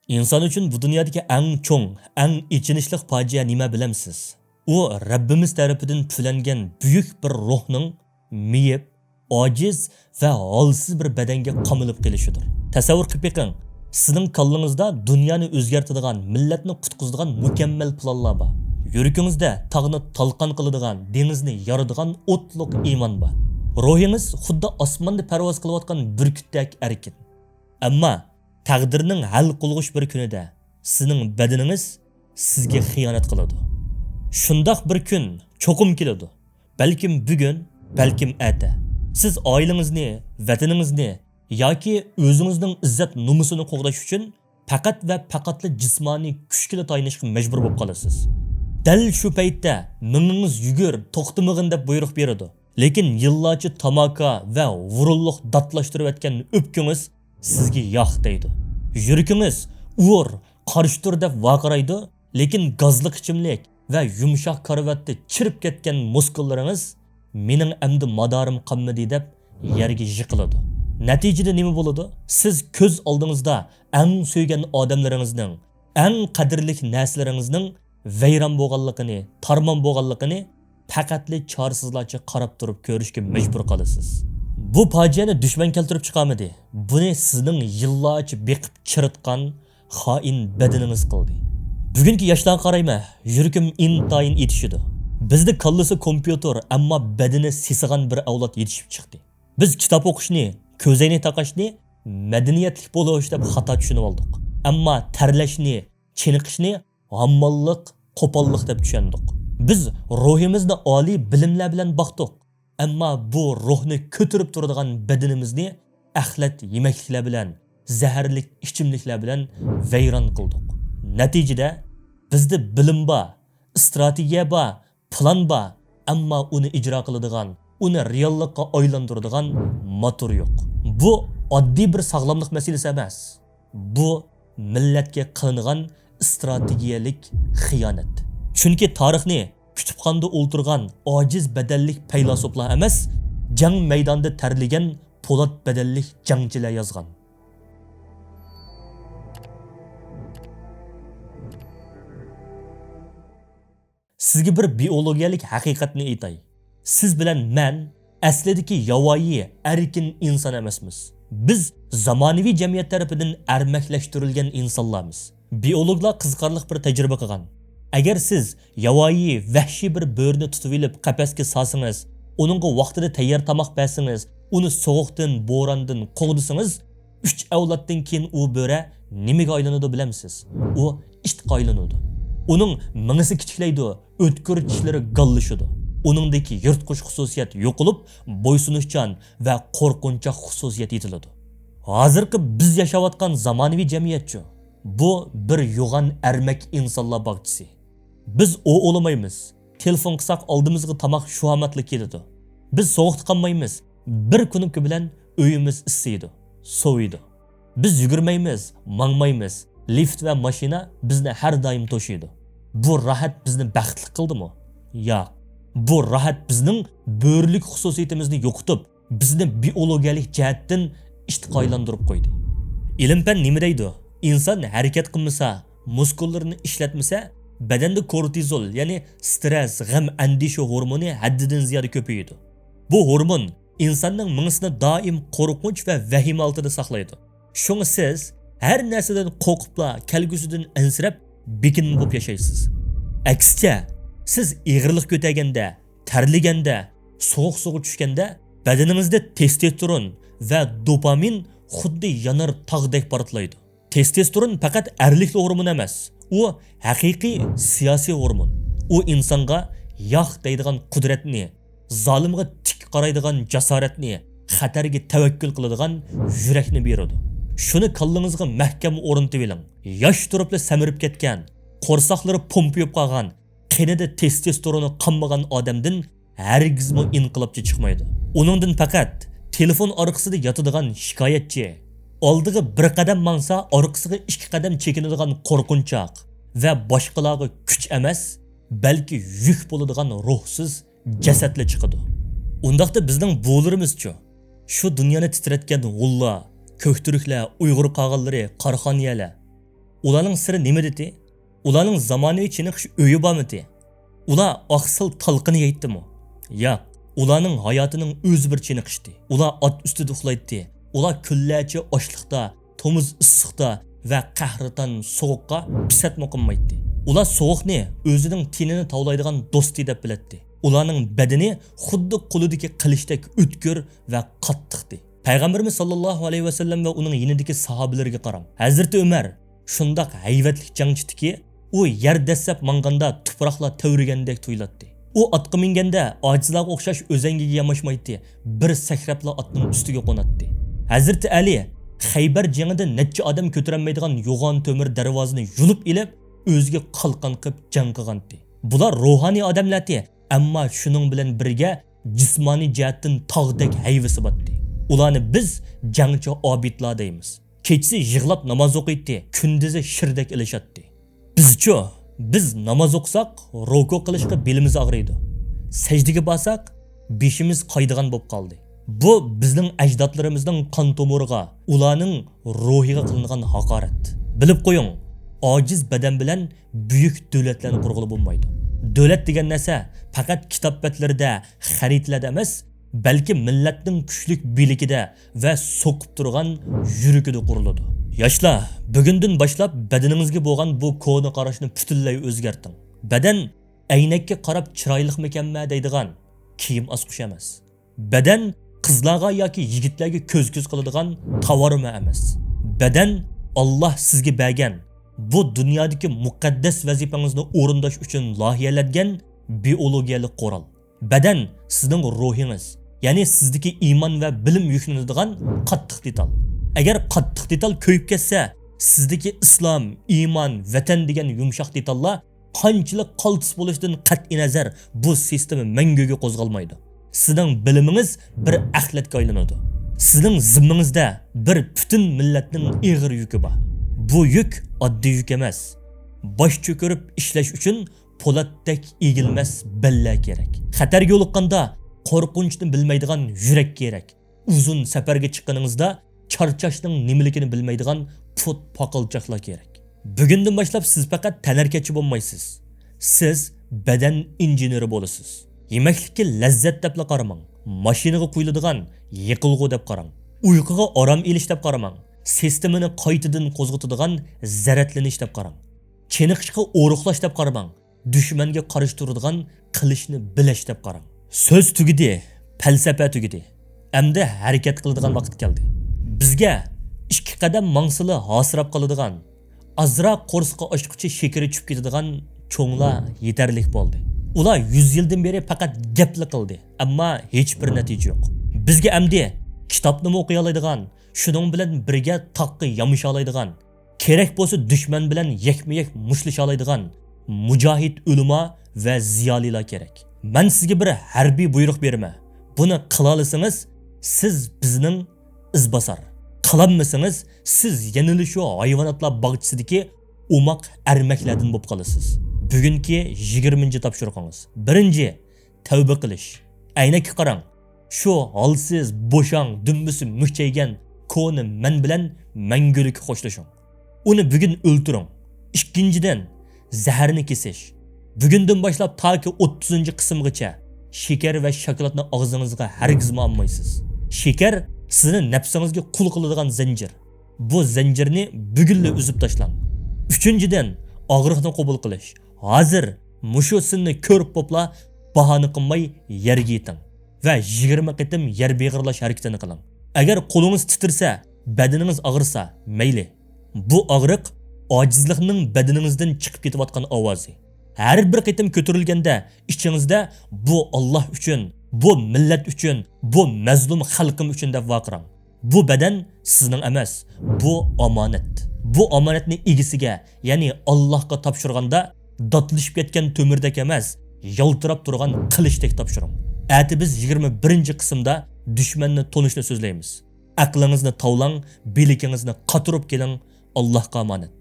İnsan üçün bu dünyadaki en çoğ, en içinişlik facia nima bilemsiz? O Rabbimiz tarafından tülengen büyük bir ruhning miyip, aciz ve halsiz bir bedenge qamılıp kelişidir. Tasavvur qilib beqing. Sizning kallingizda dunyoni o'zgartiradigan, millatni qutqizadigan mukammal planlar bor. Yuragingizda tog'ni talqon qiladigan, dengizni yoradigan o'tliq iymon bor. Ruhingiz xuddi osmonda parvoz qilayotgan burkutdek erkin. Ammo taqdirning hal qilg'ush bir kunida sizning badaningiz sizga xiyonat qiladi. Shundoq bir kun cho'qim keladi. Balkim bugun, balkim ata. Siz oilangizni, vataningizni yoki o'zingizning izzat numusini qo'g'dash uchun faqat va faqatli jismoniy kuchga tayanishga majbur bo'lib qolasiz. Dal shu paytda mingingiz yugur, to'xtamag'in deb buyruq beradi. Lekin yillarcha tamaka va vurulliq datlashtirib o'tgan o'pkingiz sizga yo'q deydi. Yuragingiz uur, qarishtir deb vaqiraydi, lekin gazli ichimlik va yumshoq karvatda chirib ketgan muskullaringiz mening amdi madorim qolmadi deb yerga yiqiladi. Natijada nima bo'ladi? Siz ko'z oldingizda eng sevgan odamlaringizning, eng qadrli narsalaringizning vayron bo'lganligini, tarmon bo'lganligini faqatli chorsizlarcha qarab turib ko'rishga majbur qolasiz. Bu fojiani dushman keltirib chiqamadi. Buni sizning yillarcha beqib chiritgan xoin badaningiz qildi. Bugungi yoshlarga qarayma, yuragim intayin etishidi. Bizda kallasi kompyuter, ammo badani sesigan bir avlod yetishib chiqdi. Biz kitob o'qishni, ko'zayni taqashni madaniyatli bo'lish deb xato tushunib oldik. Ammo tarlashni, chiniqishni hammallik, qo'pollik deb tushundik. Biz ruhimizni oliy bilimlar bilan boqdik. Ammo bu ruhni ko'tarib turadigan badanimizni axlat yemakliklar bilan, zaharlik ichimliklar bilan vayron qildik. Natijada bizda bilim bor, strategiya bor, plan bor, ammo uni ijro qiladigan, uni reallikqa aylantiradigan motor yo'q. Bu oddiy bir sog'lomlik masalasi emas. Bu millatga qilingan strategiyalik xiyonat. Chunki tarixni kutubxonada o'ltirgan ojiz badallik faylasuflar emas, jang maydonida tarligan po'lat badallik jangchilar yozgan. Sizga bir biologiyalik haqiqatni aytay. Siz bilan men aslidagi yovvoyi, erkin inson emasmiz. Biz zamonaviy jamiyat tarafidan armaklashtirilgan insonlarmiz. Biologlar qiziqarli bir tajriba qilgan. Agar siz yovvoyi, vahshiy bir bo'rni tutib olib qafasga solsangiz, uningga vaqtida tayyor tomoq bersangiz, uni sovuqdan, bo'rondan qo'g'disangiz, 3 avloddan keyin u bo'ra nimaga aylanadi bilamsiz? U itga aylanadi. Uning mingisi kichiklaydi, o'tkir tishlari gallashadi. Uningdagi yirtqich xususiyat yo'qolib, bo'ysunishchan va qo'rqinchoq xususiyat yetiladi. Hozirgi biz yashayotgan zamonaviy jamiyatchi bu bir yo'g'on ermak insonlar bog'chisi. Biz o'lamaymiz. Telefon qilsak oldimizga tomoq shuhamatli keladi. Biz sovuqda qolmaymiz. Bir kuniki bilan uyimiz isiydi, soviydi. Biz yugurmaymiz, mangmaymiz. Lift va mashina bizni har doim to'shiydi. Bu rahat bizni baxtli qildimi? Yo'q. Bu rahat bizning bo'rlik xususiyatimizni yo'qotib, bizni biologiyalik jihatdan ishtiqoylantirib qo'ydi. Ilm-fan nima deydi? İnsan harakat qilmasa, muskullarini ishlatmasa, badanda kortizol, ya'ni stress, g'am, andisha hormoni haddidan ziyoda ko'payadi. Bu hormon insonning mingsini doim qo'rqinch va vahima altida saqlaydi. Shunga siz har narsadan qo'rqibla, kelgusidan ansirab, bekin bo'lib yashaysiz. Aksicha, siz ig'irlik ko'taganda, tarliganda, sovuq tushganda badaningizda testosteron va dopamin xuddi yonar tog'dek portlaydi. Testosteron faqat erlik hormon emas. U haqiqiy siyosiy hormon. U insonga yo'q deydigan qudratni, zolimga tik qaraydigan jasoratni, xatarga tavakkul qiladigan yurakni beradi. Shuni kallingizga mahkam o'rnatib oling. Yosh turibli samirib ketgan, qo'rsoqlari pompiyib qolgan, qinida testosteroni qanmagan odamdan hargizmi inqilobchi chiqmaydi. Uningdan faqat telefon orqasida yotadigan shikoyatchi, oldiga bir qadam mangsa, orqasiga 2 qadam chekinadigan qo'rqinchoq va boshqalarga kuch emas, balki yuk bo'ladigan ruhsiz jasadlar chiqadi. Undaqda bizning bo'larimizchi, shu dunyoni titratgan g'ullar, ko'kturuklar, Uyg'ur qog'illari, qarxoniyalar. Ularning siri nima dedi? Ularning zamonaviy chiniqish uyi bormidi? Ular oqsil talqini yeytdimi? Yo'q. Ularning hayotining o'zi bir chiniqishdi. Ular ot ustida uxlaydi. Ular kunlarcha ochliqda, tomuz issiqda va qahriton sovuqqa pisat muqimmaydi. Ular sovuqni o'zining tenini tovlaydigan do'sti deb biladi. Ularning badani xuddi qo'lidagi qilichdek o'tkir va qattiqdi. Payg'ambarimiz sollallohu alayhi vasallam va uning yonidagi sahobalarga qarang. Hazrati Umar shundoq hayvatli jangchidiki, u yer dasab manganda tuproqlar tavrigandek tuyuladi. U otqa minganda ojizlarga o'xshash o'zangiga yamashmaydi, bir sakrabla otning ustiga qo'natdi. Hazrati Ali Xaybar jangida necha odam ko'tarilmaydigan yo'g'on to'mir darvozani yulib ilib, o'ziga qalqon qilib jang qilgandi. Bular ruhoniy odamlardi, ammo shuning bilan birga jismoniy jihatdan tog'dek hayvisi botdi. Ularni biz jangchi obidlar deymiz. Kechasi yig'lab namoz o'qiydi, kunduzi shirdek ilishadi. Biz namoz o'qsak, ruku qilishga belimiz og'riydi. Sajdaga borsak, beshimiz qaydigan bo'lib qoldi. Bu bizning ajdodlarimizning qon tomiriga, ularning ruhiga qilingan haqorat. Bilib qo'ying, ojiz badan bilan buyuk davlatlarni qurg'ilib bo'lmaydi. Davlat degan narsa faqat kitob betlarida, xaritlarda emas, balki millatning kuchlik biligida va so'qib turgan yuragida quriladi. Yoshlar, bugundan boshlab badaningizga bo'lgan bu ko'ni qarashni butunlay o'zgarting. Badan aynakka qarab chiroyliqmikanma deydigan kiyim asqush emas. Badan qizlarga yoki yigitlarga ko'z-ko'z qiladigan tovarma emas. Badan Alloh sizga bergan bu dunyodagi muqaddas vazifangizni o'rindash uchun loyihalangan biologiyalik qo'ral. Badan sizning ruhingiz, ya'ni sizdagi iymon va bilim yuklanadigan qattiq detal. Agar qattiq detal ko'yib ketsa, sizdagi islom, iymon, vatan degan yumshoq detallar qanchalik qaltis bo'lishidan qat'i nazar bu sistema manguga qo'zg'almaydi. Sizning bilimingiz bir axlatga aylanadi. Sizning zimmingizda bir butun millatning ig'ir yuki bor. Bu yuk oddiy yuk emas. Bosh cho'kirib ishlash uchun po'latdek egilmas balla kerak. Xatarga yo'liqqanda qo'rqinchni bilmaydigan yurak kerak. Uzun safarga chiqqaningizda charchashning nimaligini bilmaydigan put poqilchoqlar kerak. Bugundan boshlab siz faqat tanarkachi bo'lmaysiz. Siz badan injeneri bo'lasiz. Yemeklikka lazzat deb qaramang. Mashinaga qo'yiladigan yiqilg'u deb qarang. Uyquga orom elish deb qaramang. Sistemini qaytadan qo'zg'atadigan zaratlanish deb qarang. Cheniqishga o'ruqlash deb qaramang. Dushmanga qarshi turadigan qilishni bilish deb qarang. So'z tugidi, falsafa tugidi. Endi harakat qiladigan vaqt keldi. Bizga 2 qadam mangsili hasrab qoladigan, azroq qo'rsqa ochquchi shekeri tushib ketadigan cho'nglar yetarlik bo'ldi. Ular 100 yildan beri faqat gapli qildi, ammo hech bir natija yo'q. Bizga endi kitobni o'qiy oladigan, shuning bilan birga taqqa yamusha oladigan, kerak bo'lsa dushman bilan yakma-yak mushlisha oladigan mujohid ulamo va ziyolilar kerak. Men sizga bir harbiy buyruq beraman. Buni qila olsangiz, siz bizning izbosar. Qilolmasangiz, siz yanili shu hayvonotlar bog'chisidagi umoq armaklardan bo'lib qolasiz. Bugungi 20-topshiriqingiz. 1. Tavba qilish. Aynakka qarang. Shu holsiz, bo'shang, dumbisi muhchaygan ko'ni men bilan mangulik xo'shlashing. Uni bugun o'ltiring. 2. Zaharni kesish. Bugundan boshlab toki 30-qismgacha shakar va shokoladni og'zingizga hargiz olmaysiz. Shakar sizni nafsingizga qul qiladigan zanjir. Bu zanjirni bugunla uzib tashlang. 3. Og'riqni qabul qilish. Hozir mushu sinni ko'rib popla bahona qilmay yerga yeting va 20 qitim yer beg'irlash harakatini qiling. Agar qo'lingiz titrsa, badaningiz og'risa, mayli. Bu og'riq ojizlikning badaningizdan chiqib ketayotgan ovozi. Har bir qitim ko'tarilganda ichingizda bu Alloh uchun, bu millat uchun, bu mazlum xalqim uchun deb vaqirang. Bu badan sizning emas, bu omonat. Bu omonatni egisiga, ya'ni Allohga topshirganda dotlishib ketgan to'mirdek emas, yaltirab turgan qilichdek topshiring. Ati biz 21-qismda dushmanni tonishni so'zlaymiz. Aqlingizni tovlang, bilikingizni qatirib keling, Allohga omonat.